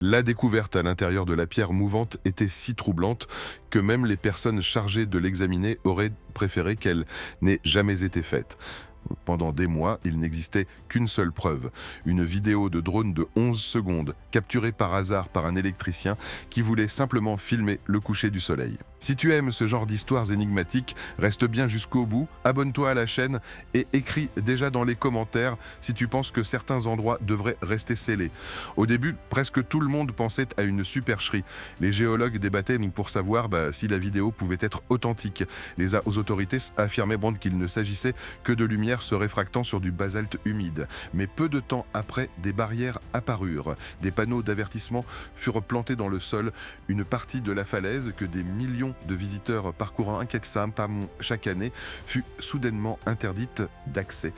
La découverte à l'intérieur de la pierre mouvante était si troublante que même les personnes chargées de l'examiner auraient préféré qu'elle n'ait jamais été faite. Pendant des mois, il n'existait qu'une seule preuve, une vidéo de drone de 11 secondes, capturée par hasard par un électricien qui voulait simplement filmer le coucher du soleil. Si tu aimes ce genre d'histoires énigmatiques, reste bien jusqu'au bout, abonne-toi à la chaîne et écris déjà dans les commentaires si tu penses que certains endroits devraient rester scellés. Au début, presque tout le monde pensait à une supercherie. Les géologues débattaient pour savoir si la vidéo pouvait être authentique. Les autorités affirmaient qu'il ne s'agissait que de lumière se réfractant sur du basalte humide. Mais peu de temps après, des barrières apparurent. Des panneaux d'avertissement furent plantés dans le sol. Une partie de la falaise que des millions de visiteurs parcourant un Keksam chaque année fut soudainement interdite d'accès.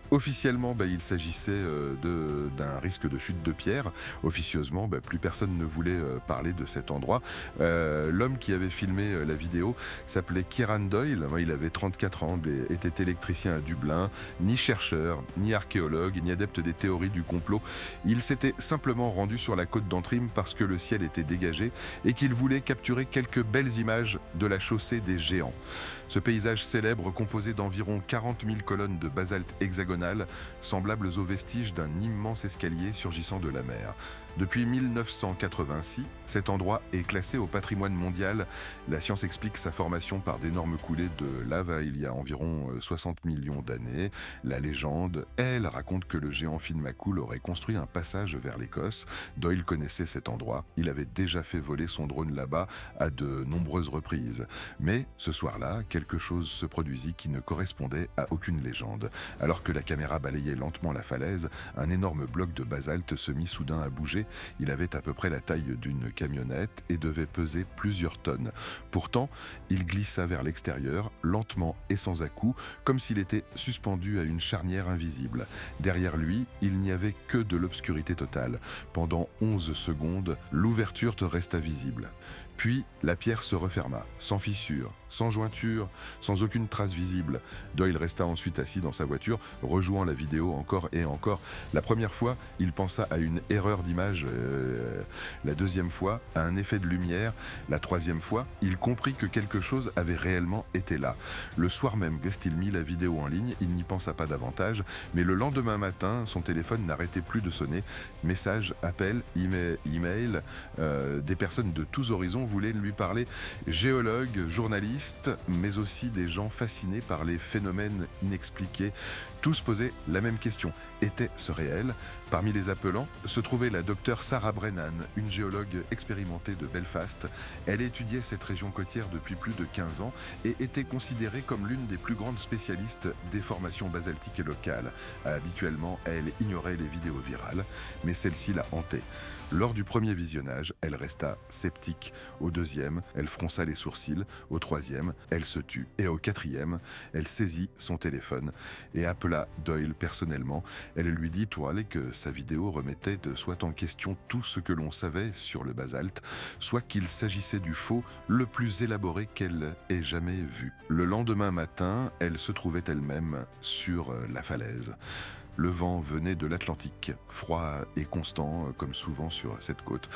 Officiellement, il s'agissait d'un risque de chute de pierre. Officieusement, plus personne ne voulait parler de cet endroit. L'homme qui avait filmé la vidéo s'appelait Kieran Doyle. Il avait 34 ans, était électricien à Dublin, ni chercheur, ni archéologue, ni adepte des théories du complot. Il s'était simplement rendu sur la côte d'Antrim parce que le ciel était dégagé et qu'il voulait capturer quelques belles images de la chaussée des géants. Ce paysage célèbre, composé d'environ 40 000 colonnes de basalte hexagonales, semblables aux vestiges d'un immense escalier surgissant de la mer. Depuis 1986, cet endroit est classé au patrimoine mondial. La science explique sa formation par d'énormes coulées de lave il y a environ 60 millions d'années. La légende, elle, raconte que le géant Finmakul aurait construit un passage vers l'Écosse. Doyle connaissait cet endroit. Il avait déjà fait voler son drone là-bas à de nombreuses reprises. Mais ce soir-là, quelque chose se produisit qui ne correspondait à aucune légende. Alors que la caméra balayait lentement la falaise, un énorme bloc de basalte se mit soudain à bouger. Il avait à peu près la taille d'une camionnette et devait peser plusieurs tonnes. Pourtant, il glissa vers l'extérieur, lentement et sans à-coups, comme s'il était suspendu à une charnière invisible. Derrière lui, il n'y avait que de l'obscurité totale. Pendant 11 secondes, l'ouverture te resta visible. Puis, la pierre se referma, sans fissure, sans jointure, sans aucune trace visible. Doyle resta ensuite assis dans sa voiture, rejouant la vidéo encore et encore. La première fois, il pensa à une erreur d'image. La deuxième fois, à un effet de lumière. La troisième fois, il comprit que quelque chose avait réellement été là. Le soir même, qu'il mit la vidéo en ligne, il n'y pensa pas davantage, mais le lendemain matin, son téléphone n'arrêtait plus de sonner. Messages, appels, emails, des personnes de tous horizons voulaient lui parler, géologues, journalistes, mais aussi des gens fascinés par les phénomènes inexpliqués. Tous posaient la même question. Était-ce réel? Parmi les appelants se trouvait la docteure Sarah Brennan, une géologue expérimentée de Belfast. Elle étudiait cette région côtière depuis plus de 15 ans et était considérée comme l'une des plus grandes spécialistes des formations basaltiques locales. Habituellement, elle ignorait les vidéos virales, mais celle-ci la hantait. Lors du premier visionnage, elle resta sceptique. Au deuxième, elle fronça les sourcils. Au troisième, elle se tut. Et au quatrième, elle saisit son téléphone et appela Doyle personnellement. Elle lui dit que sa vidéo remettait soit en question tout ce que l'on savait sur le basalte, soit qu'il s'agissait du faux le plus élaboré qu'elle ait jamais vu. Le lendemain matin, elle se trouvait elle-même sur la falaise. Le vent venait de l'Atlantique, froid et constant, comme souvent sur cette côte.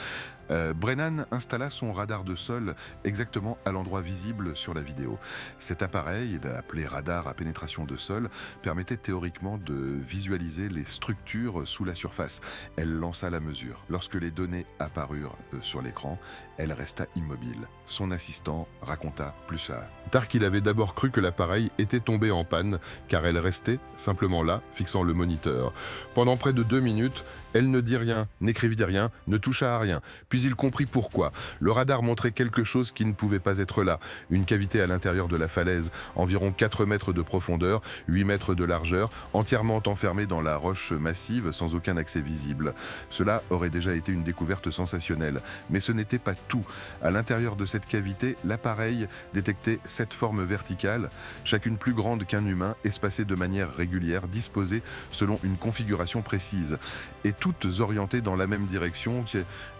Brennan installa son radar de sol exactement à l'endroit visible sur la vidéo. Cet appareil, appelé radar à pénétration de sol, permettait théoriquement de visualiser les structures sous la surface. Elle lança la mesure. Lorsque les données apparurent sur l'écran, elle resta immobile. Son assistant raconta plus tard qu'il avait d'abord cru que l'appareil était tombé en panne, car elle restait simplement là, fixant le moniteur. Pendant près de 2 minutes, elle ne dit rien, n'écrivit rien, ne toucha à rien. Puis il comprit pourquoi. Le radar montrait quelque chose qui ne pouvait pas être là. Une cavité à l'intérieur de la falaise, environ 4 mètres de profondeur, 8 mètres de largeur, entièrement enfermée dans la roche massive, sans aucun accès visible. Cela aurait déjà été une découverte sensationnelle. Mais ce n'était pas tout. À l'intérieur de cette cavité, l'appareil détectait 7 formes verticales, chacune plus grande qu'un humain, espacées de manière régulière, disposées selon une configuration précise, et toutes orientées dans la même direction,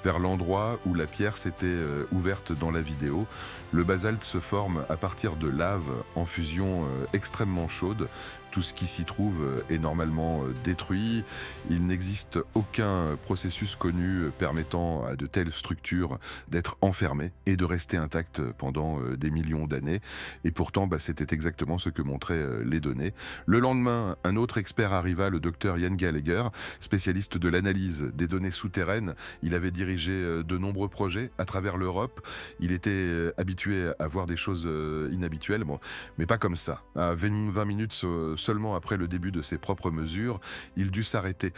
vers l'endroit où la pierre s'était ouverte dans la vidéo. Le basalte se forme à partir de lave en fusion extrêmement chaude, Tout ce qui s'y trouve est normalement détruit. Il n'existe aucun processus connu permettant à de telles structures d'être enfermées et de rester intactes pendant des millions d'années. Et pourtant, c'était exactement ce que montraient les données. Le lendemain, un autre expert arriva, le docteur Ian Gallagher, spécialiste de l'analyse des données souterraines. Il avait dirigé de nombreux projets à travers l'Europe. Il était habitué à voir des choses inhabituelles, mais pas comme ça. À 20 minutes seulement après le début de ses propres mesures, il dut s'arrêter.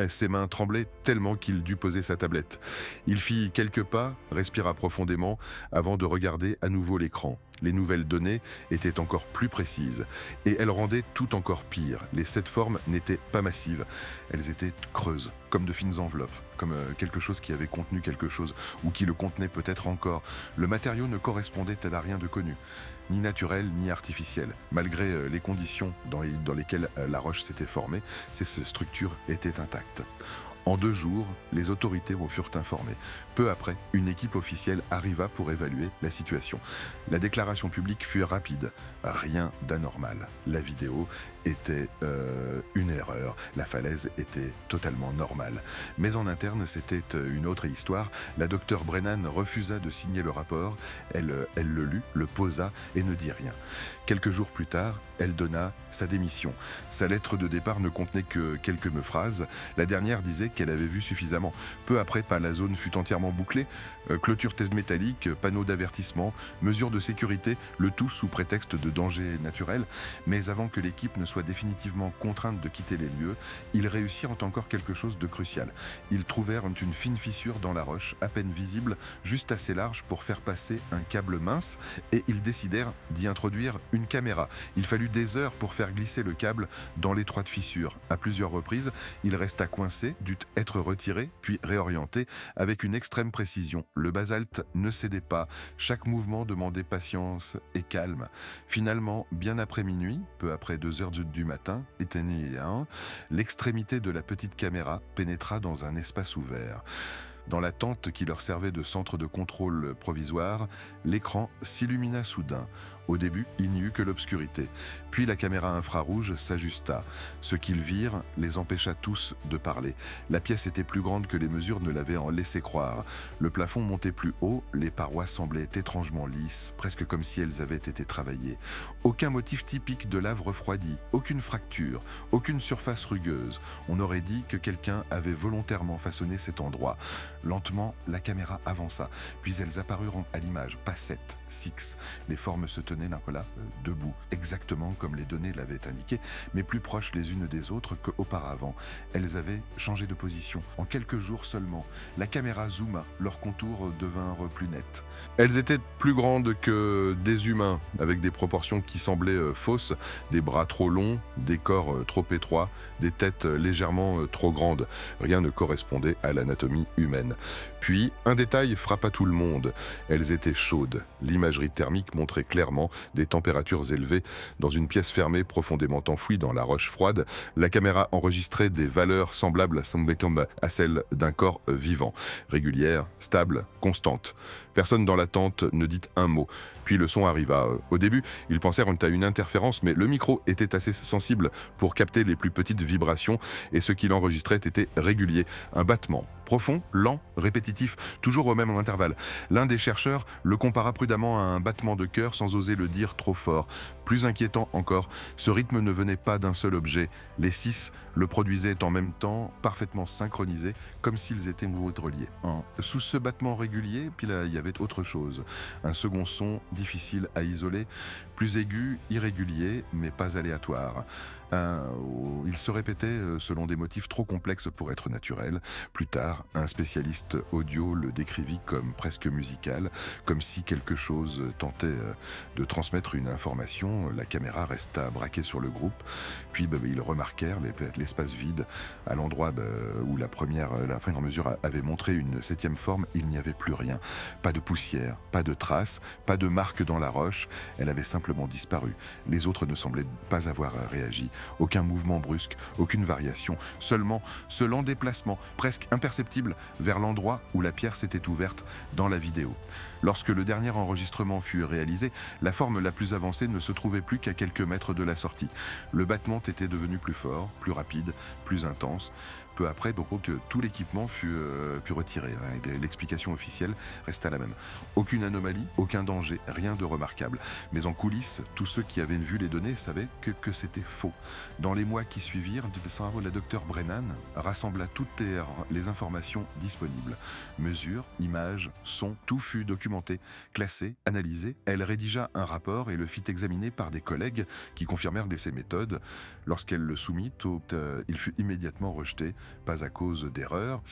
Ses mains tremblaient tellement qu'il dut poser sa tablette. Il fit quelques pas, respira profondément, avant de regarder à nouveau l'écran. Les nouvelles données étaient encore plus précises, et elles rendaient tout encore pire. Les 7 formes n'étaient pas massives, elles étaient creuses, comme de fines enveloppes, comme quelque chose qui avait contenu quelque chose, ou qui le contenait peut-être encore. Le matériau ne correspondait à rien de connu, ni naturel, ni artificiel. Malgré les conditions dans lesquelles la roche s'était formée, ces structures étaient intactes. En 2 jours, les autorités en furent informées. Peu après, une équipe officielle arriva pour évaluer la situation. La déclaration publique fut rapide. Rien d'anormal. La vidéo était une erreur. La falaise était totalement normale. Mais en interne, c'était une autre histoire. La docteure Brennan refusa de signer le rapport. Elle le lut, le posa et ne dit rien. Quelques jours plus tard, elle donna sa démission. Sa lettre de départ ne contenait que quelques phrases. La dernière disait qu'elle avait vu suffisamment. Peu après, la zone fut entièrement bouclée. Clôture test métallique, panneaux d'avertissement, mesures de sécurité, le tout sous prétexte de danger naturel. Mais avant que l'équipe ne soit définitivement contrainte de quitter les lieux, ils réussirent encore quelque chose de crucial. Ils trouvèrent une fine fissure dans la roche, à peine visible, juste assez large pour faire passer un câble mince, et ils décidèrent d'y introduire une caméra. Il fallut des heures pour faire glisser le câble dans l'étroite fissure. À plusieurs reprises, il resta coincé, dut être retiré, puis réorienté avec une extrême précision. Le basalte ne cédait pas. Chaque mouvement demandait patience et calme. Finalement, bien après minuit, peu après 2 heures du matin, éteignant, l'extrémité de la petite caméra pénétra dans un espace ouvert. Dans la tente qui leur servait de centre de contrôle provisoire, l'écran s'illumina soudain. Au début, il n'y eut que l'obscurité. Puis la caméra infrarouge s'ajusta. Ce qu'ils virent les empêcha tous de parler. La pièce était plus grande que les mesures ne l'avaient en laissé croire. Le plafond montait plus haut, les parois semblaient étrangement lisses, presque comme si elles avaient été travaillées. Aucun motif typique de lave refroidie, aucune fracture, aucune surface rugueuse. On aurait dit que quelqu'un avait volontairement façonné cet endroit. Lentement, la caméra avança, puis elles apparurent à l'image, pas 7, 6. Les formes se tenaient l'un là, debout, exactement comme les données l'avaient indiqué, mais plus proches les unes des autres qu'auparavant. Elles avaient changé de position. En quelques jours seulement, la caméra zooma, leurs contours devinrent plus nets. Elles étaient plus grandes que des humains, avec des proportions qui semblaient fausses, des bras trop longs, des corps trop étroits, des têtes légèrement trop grandes. Rien ne correspondait à l'anatomie humaine. Puis, un détail frappa tout le monde. Elles étaient chaudes. L'imagerie thermique montrait clairement des températures élevées. Dans une pièce fermée profondément enfouie dans la roche froide, la caméra enregistrait des valeurs semblables à celles d'un corps vivant. Régulières, stables, constantes. Personne dans la tente ne dit un mot. Puis le son arriva. Au début, ils pensèrent à une interférence, mais le micro était assez sensible pour capter les plus petites vibrations, et ce qu'il enregistrait était régulier. Un battement. Profond, lent, répétitif, toujours au même intervalle. L'un des chercheurs le compara prudemment à un battement de cœur sans oser le dire trop fort. Plus inquiétant encore, ce rythme ne venait pas d'un seul objet. Les 6 le produisaient en même temps, parfaitement synchronisés, comme s'ils étaient reliés. Sous ce battement régulier, puis là, il y avait autre chose. Un second son, difficile à isoler, plus aigu, irrégulier, mais pas aléatoire. Il se répétait selon des motifs trop complexes pour être naturels. Plus tard, un spécialiste audio le décrivit comme presque musical, comme si quelque chose tentait de transmettre une information. La caméra resta braquée sur le groupe, puis ils remarquèrent l'espace vide à l'endroit où la première mesure avait montré une 7e forme. Il n'y avait plus rien, pas de poussière, pas de traces, pas de marque dans la roche. Elle avait simplement disparu. Les autres ne semblaient pas avoir réagi. aucun mouvement brusque, aucune variation, seulement ce lent déplacement, presque imperceptible, vers l'endroit où la pierre s'était ouverte dans la vidéo. Lorsque le dernier enregistrement fut réalisé, la forme la plus avancée ne se trouvait plus qu'à quelques mètres de la sortie. Le battement était devenu plus fort, plus rapide, plus intense. Peu après, donc, tout l'équipement fut retiré. L'explication officielle resta la même. Aucune anomalie, aucun danger, rien de remarquable. Mais en coulisses, tous ceux qui avaient vu les données savaient que c'était faux. Dans les mois qui suivirent, la docteure Brennan rassembla toutes les informations disponibles. Mesures, images, sons, tout fut documenté, classé, analysé. Elle rédigea un rapport et le fit examiner par des collègues qui confirmèrent ses méthodes. Lorsqu'elle le soumit, il fut immédiatement rejeté, pas à cause d'erreurs,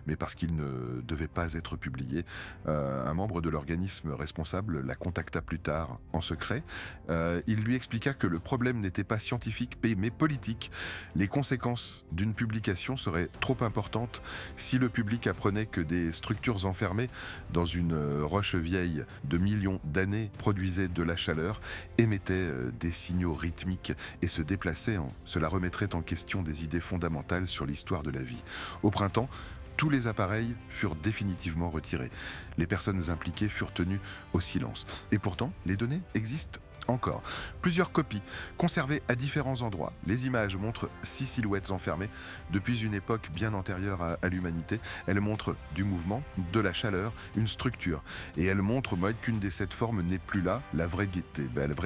mais parce qu'il ne devait pas être publié. Un membre de l'organisme responsable la contacta plus tard en secret. Il lui expliqua que le problème n'était pas scientifique mais politique. Les conséquences d'une publication seraient trop importantes si le public apprenait que des structures enfermées dans une roche vieille de millions d'années produisaient de la chaleur, émettaient des signaux rythmiques et se déplaçaient. Cela remettrait en question des idées fondamentales sur l'histoire de la vie. Au printemps, tous les appareils furent définitivement retirés. Les personnes impliquées furent tenues au silence. Et pourtant, les données existent encore. Plusieurs copies, conservées à différents endroits. Les images montrent 6 silhouettes enfermées depuis une époque bien antérieure à l'humanité. Elles montrent du mouvement, de la chaleur, une structure. Et elles montrent qu'une des 7 formes n'est plus là. La vraie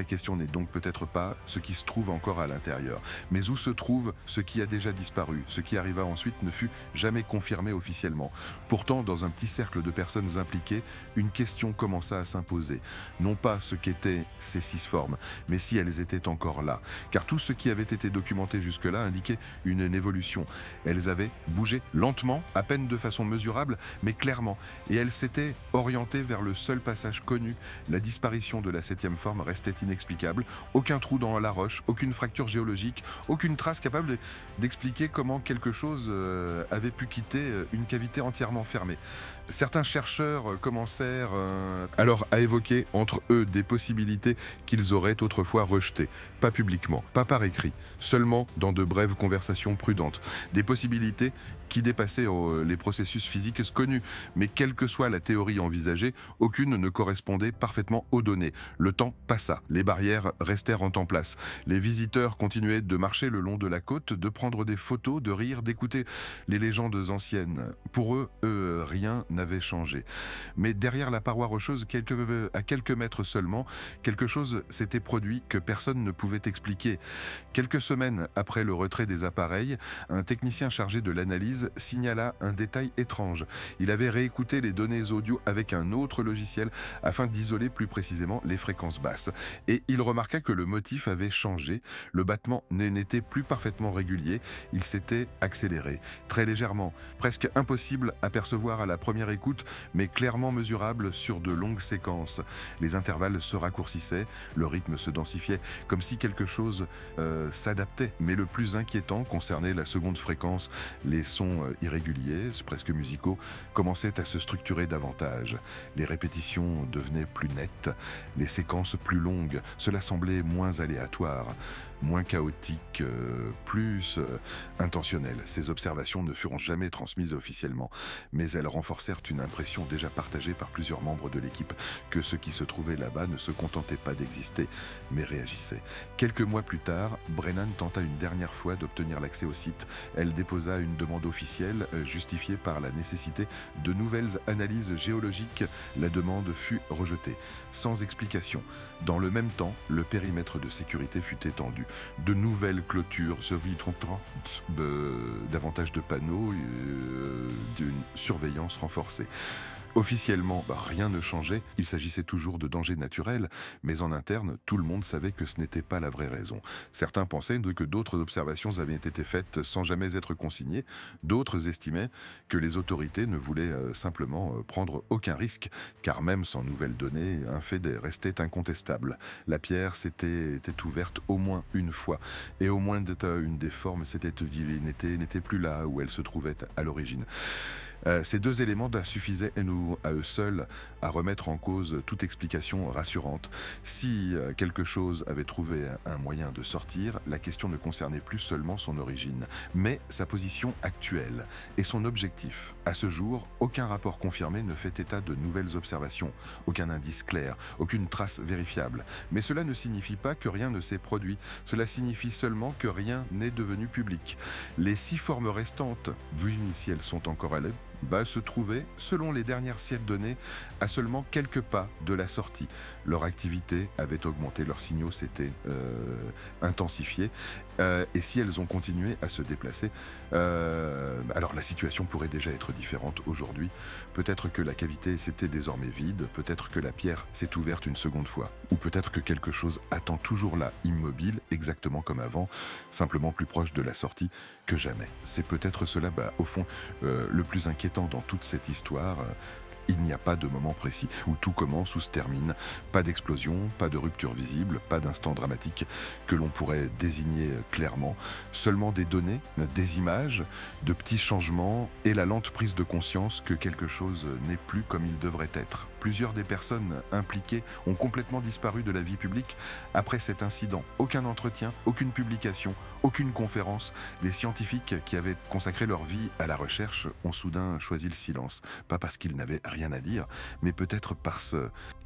question n'est donc peut-être pas ce qui se trouve encore à l'intérieur, mais où se trouve ce qui a déjà disparu. Ce qui arriva ensuite ne fut jamais confirmé officiellement. Pourtant, dans un petit cercle de personnes impliquées, une question commença à s'imposer. Non pas ce qu'étaient ces 6 formes, mais si elles étaient encore là. Car tout ce qui avait été documenté jusque-là indiquait une évolution. Elles avaient bougé lentement, à peine de façon mesurable, mais clairement. Et elles s'étaient orientées vers le seul passage connu. La disparition de la 7e forme restait inexplicable. Aucun trou dans la roche, aucune fracture géologique, aucune trace capable d'expliquer comment quelque chose avait pu quitter une cavité entièrement fermée. Certains chercheurs commencèrent alors à évoquer entre eux des possibilités qu'ils auraient autrefois rejetées, pas publiquement, pas par écrit, seulement dans de brèves conversations prudentes. Des possibilités qui dépassaient les processus physiques connus, mais quelle que soit la théorie envisagée, aucune ne correspondait parfaitement aux données. Le temps passa, les barrières restèrent en place. Les visiteurs continuaient de marcher le long de la côte, de prendre des photos, de rire, d'écouter les légendes anciennes. Pour eux, rien n'avait changé. Mais derrière la paroi rocheuse, à quelques mètres seulement, quelque chose s'était produit que personne ne pouvait expliquer. Quelques semaines après le retrait des appareils, un technicien chargé de l'analyse signala un détail étrange. Il avait réécouté les données audio avec un autre logiciel afin d'isoler plus précisément les fréquences basses. Et il remarqua que le motif avait changé. Le battement n'était plus parfaitement régulier. Il s'était accéléré, très légèrement, presque impossible à percevoir à la première écoute, mais clairement mesurable sur de longues séquences. Les intervalles se raccourcissaient, le rythme se densifiait, comme si quelque chose s'adaptait. Mais le plus inquiétant concernait la seconde fréquence. Les sons irréguliers, presque musicaux, commençaient à se structurer davantage. Les répétitions devenaient plus nettes, les séquences plus longues. Cela semblait moins aléatoire, moins chaotique, plus intentionnel. Ces observations ne furent jamais transmises officiellement, mais elles renforcèrent une impression déjà partagée par plusieurs membres de l'équipe que ce qui se trouvait là-bas ne se contentait pas d'exister, mais réagissait. Quelques mois plus tard, Brennan tenta une dernière fois d'obtenir l'accès au site. Elle déposa une demande officielle justifiée par la nécessité de nouvelles analyses géologiques. La demande fut rejetée, sans explication. Dans le même temps, le périmètre de sécurité fut étendu. De nouvelles clôtures se vitront, davantage de panneaux, d'une surveillance renforcée. Officiellement, rien ne changeait, il s'agissait toujours de dangers naturels, mais en interne, tout le monde savait que ce n'était pas la vraie raison. Certains pensaient que d'autres observations avaient été faites sans jamais être consignées, d'autres estimaient que les autorités ne voulaient simplement prendre aucun risque, car même sans nouvelles données, un fait restait incontestable. La pierre était ouverte au moins une fois, et au moins une des formes n'était plus là où elle se trouvait à l'origine. Ces deux éléments suffisaient à eux seuls à remettre en cause toute explication rassurante. Si quelque chose avait trouvé un moyen de sortir, la question ne concernait plus seulement son origine, mais sa position actuelle et son objectif. À ce jour, aucun rapport confirmé ne fait état de nouvelles observations, aucun indice clair, aucune trace vérifiable. Mais cela ne signifie pas que rien ne s'est produit, cela signifie seulement que rien n'est devenu public. Les 6 formes restantes, vu si elles sont encore à l'œuvre, se trouvaient, selon les dernières données, à seulement quelques pas de la sortie. Leur activité avait augmenté, leurs signaux s'étaient intensifiés, et si elles ont continué à se déplacer, alors la situation pourrait déjà être différente aujourd'hui. Peut-être que la cavité s'était désormais vide, peut-être que la pierre s'est ouverte une seconde fois, ou peut-être que quelque chose attend toujours là, immobile, exactement comme avant, simplement plus proche de la sortie que jamais. C'est peut-être cela, au fond, le plus inquiétant dans toute cette histoire. Il n'y a pas de moment précis où tout commence ou se termine, pas d'explosion, pas de rupture visible, pas d'instant dramatique que l'on pourrait désigner clairement, seulement des données, des images, de petits changements et la lente prise de conscience que quelque chose n'est plus comme il devrait être. Plusieurs des personnes impliquées ont complètement disparu de la vie publique après cet incident. Aucun entretien, aucune publication, aucune conférence. Des scientifiques qui avaient consacré leur vie à la recherche ont soudain choisi le silence. Pas parce qu'ils n'avaient rien à dire, mais peut-être parce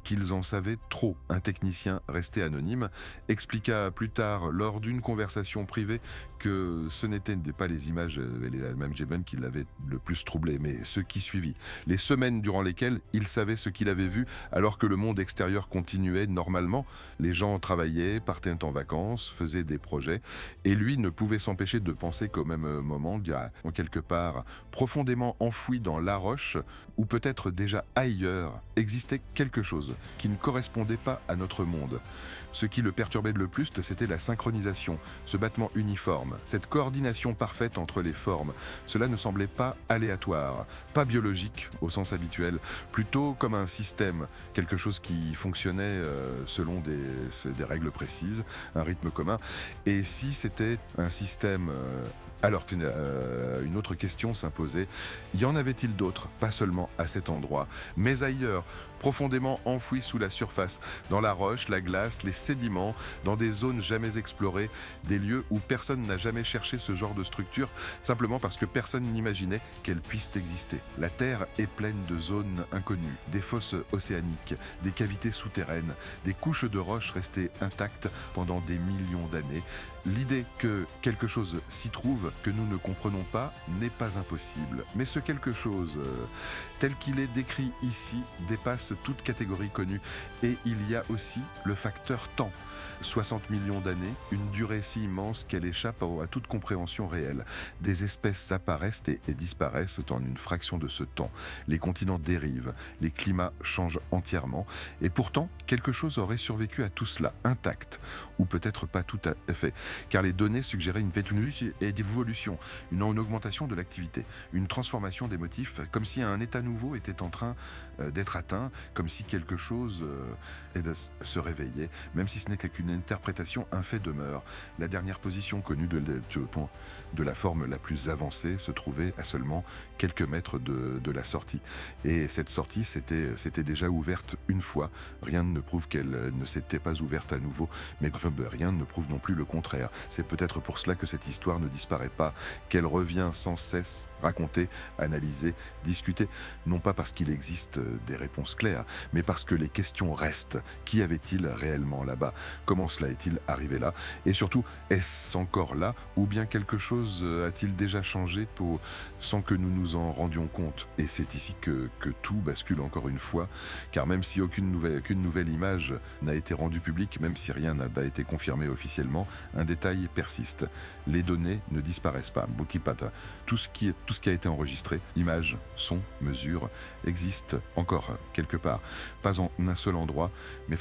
qu'ils en savaient trop. Un technicien resté anonyme expliqua plus tard, lors d'une conversation privée, que ce n'étaient pas les images et la même Jeben qui l'avaient le plus troublé, mais ce qui suivit. Les semaines durant lesquelles il savait ce qu'il avait vu, alors que le monde extérieur continuait normalement. Les gens travaillaient, partaient en vacances, faisaient des projets, et lui ne pouvait s'empêcher de penser qu'au même moment, il y a quelque part, profondément enfoui dans la roche, ou peut-être déjà ailleurs, existait quelque chose qui ne correspondait pas à notre monde. Ce qui le perturbait le plus, c'était la synchronisation, ce battement uniforme, cette coordination parfaite entre les formes. Cela ne semblait pas aléatoire, pas biologique au sens habituel, plutôt comme un système, quelque chose qui fonctionnait selon des règles précises, un rythme commun. Et si c'était un système alors qu'une autre question s'imposait, y en avait-il d'autres, pas seulement à cet endroit, mais ailleurs, profondément enfouis sous la surface, dans la roche, la glace, les sédiments, dans des zones jamais explorées, des lieux où personne n'a jamais cherché ce genre de structure, simplement parce que personne n'imaginait qu'elles puissent exister. La Terre est pleine de zones inconnues, des fosses océaniques, des cavités souterraines, des couches de roches restées intactes pendant des millions d'années. L'idée que quelque chose s'y trouve, que nous ne comprenons pas, n'est pas impossible. Mais ce quelque chose, tel qu'il est décrit ici, dépasse toute catégorie connue. Et il y a aussi le facteur temps. 60 millions d'années, une durée si immense qu'elle échappe à toute compréhension réelle. Des espèces apparaissent et disparaissent en une fraction de ce temps. Les continents dérivent, les climats changent entièrement, et pourtant, quelque chose aurait survécu à tout cela, intact, ou peut-être pas tout à fait, car les données suggéraient une évolution, une augmentation de l'activité, une transformation des motifs, comme si un état nouveau était en train d'être atteint, comme si quelque chose se réveillait, même si ce n'est qu'une interprétation, un fait demeure. La dernière position connue de la forme la plus avancée se trouvait à seulement quelques mètres de la sortie. Et cette sortie s'était déjà ouverte une fois. Rien ne prouve qu'elle ne s'était pas ouverte à nouveau, mais rien ne prouve non plus le contraire. C'est peut-être pour cela que cette histoire ne disparaît pas, qu'elle revient sans cesse racontée, analysée, discutée, non pas parce qu'il existe des réponses claires, mais parce que les questions restent. Qui avait-il réellement là-bas ? Comment cela est-il arrivé là ? Et surtout, est-ce encore là ? Ou bien quelque chose a-t-il déjà changé sans que nous nous en rendions compte ? Et c'est ici que tout bascule encore une fois, car même si aucune nouvelle image n'a été rendue publique, même si rien n'a été confirmé officiellement, un détail persiste. Les données ne disparaissent pas. Bukipata. Tout ce qui a été enregistré, images, sons, mesures, existe encore quelque part. Pas en un seul endroit, mais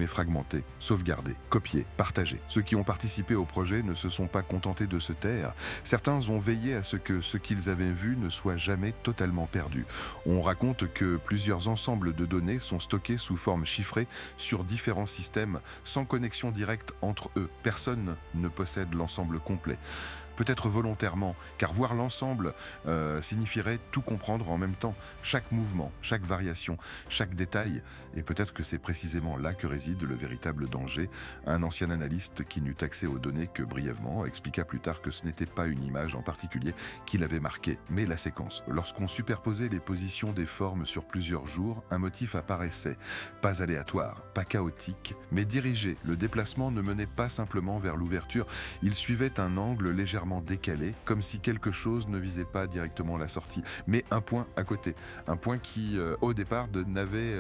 fragmenté, sauvegardé, copié, partagé. Ceux qui ont participé au projet ne se sont pas contentés de se taire. Certains ont veillé à ce que ce qu'ils avaient vu ne soit jamais totalement perdu. On raconte que plusieurs ensembles de données sont stockés sous forme chiffrée sur différents systèmes, sans connexion directe entre eux. Personne ne possède l'ensemble complet. peut-être volontairement, car voir l'ensemble signifierait tout comprendre en même temps, chaque mouvement, chaque variation, chaque détail, et peut-être que c'est précisément là que réside le véritable danger. Un ancien analyste qui n'eut accès aux données que brièvement expliqua plus tard que ce n'était pas une image en particulier qui l'avait marqué, mais la séquence. Lorsqu'on superposait les positions des formes sur plusieurs jours, un motif apparaissait, pas aléatoire, pas chaotique, mais dirigé. Le déplacement ne menait pas simplement vers l'ouverture, il suivait un angle légèrement décalé, comme si quelque chose ne visait pas directement la sortie, mais un point à côté. Un point qui, au départ, n'avait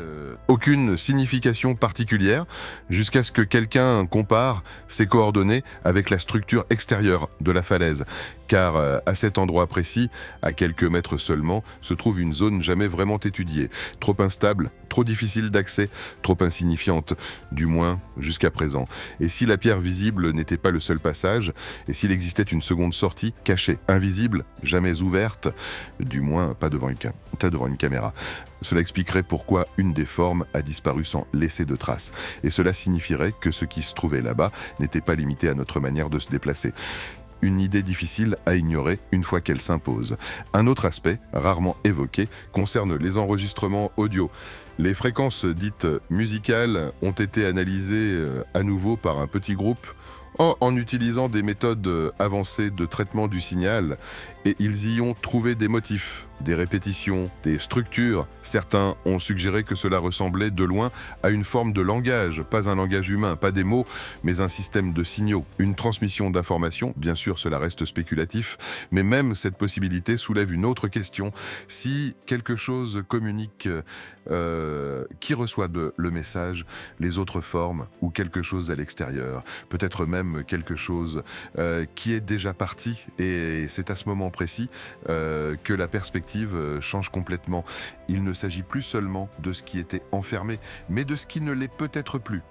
aucune signification particulière, jusqu'à ce que quelqu'un compare ses coordonnées avec la structure extérieure de la falaise. Car à cet endroit précis, à quelques mètres seulement, se trouve une zone jamais vraiment étudiée, trop instable, trop difficile d'accès, trop insignifiante, du moins jusqu'à présent. Et si la pierre visible n'était pas le seul passage, et s'il existait une seconde sortie, cachée, invisible, jamais ouverte, du moins pas devant une caméra. Cela expliquerait pourquoi une des formes a disparu sans laisser de traces. Et cela signifierait que ce qui se trouvait là-bas n'était pas limité à notre manière de se déplacer. Une idée difficile à ignorer une fois qu'elle s'impose. Un autre aspect, rarement évoqué, concerne les enregistrements audio. Les fréquences dites musicales ont été analysées à nouveau par un petit groupe en utilisant des méthodes avancées de traitement du signal, et ils y ont trouvé des motifs, des répétitions, des structures. Certains ont suggéré que cela ressemblait de loin à une forme de langage, pas un langage humain, pas des mots, mais un système de signaux, une transmission d'informations. Bien sûr, cela reste spéculatif, mais même cette possibilité soulève une autre question. Si quelque chose communique, qui reçoit le message, les autres formes, ou quelque chose à l'extérieur, peut-être même quelque chose qui est déjà parti, et c'est à ce moment précis que la perspective change complètement. Il ne s'agit plus seulement de ce qui était enfermé, mais de ce qui ne l'est peut-être plus.